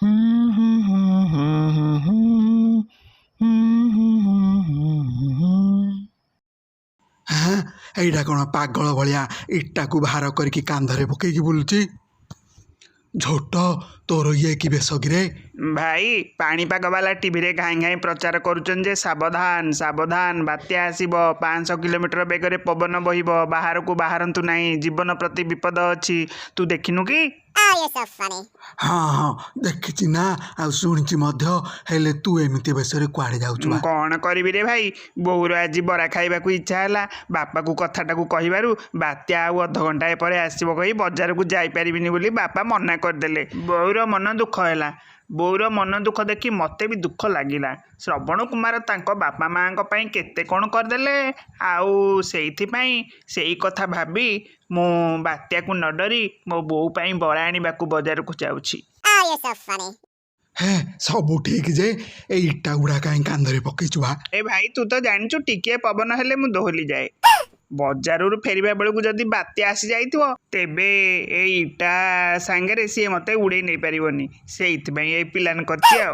हाँ एटा कौन पागल भाया इटाकू बाहर करके कांधरे पकईकी बुलुची झोट तोर ये कि बेश किरे भाई पाणीपाग वाला टीवी रे घाई घाई प्रचार करुचन जे सावधान सावधान बात्या आसीब 500 किलोमीटर बेगरे पवन बहिब बाहर को बाहरंतु नहीं जीवन प्रति विपद अछि तू देखिनु कि हाँ हाँ देखी ना आ शुणी हेले तू एमती बेस कुआड़े जाऊँ कौन करी रे भाई बोर आज बरा खाइबा इच्छा है बापा को कथाटा को कहबारू बात्या आउ अध घंटा पर आसब कही बजार को जापारिनी बोली बापा मना करदेले बोर मन दुख है बोर मन दुख देखी मते भी दुख लगिला श्रवण कुमार तांको बापा माँ केते कौन करदेले आउ सेई कथा भाबी मु बात्या को न डरी मो बो पाई बरा आने बजार को जाऊँगी हे सब ठीक जे ए इटा गुड़ा कहीं कांधरे पकईचु बा ए भाई तू तो जानचु टिके पवन हेले मु दोहली जाए बजारू फेरवा बेलू जदि बात्या आसी जाइथिवो तेबे ए इटा सांगरे सी मते उड़े नहीं पारिबनी सेइथ पई ए प्लान करछि आ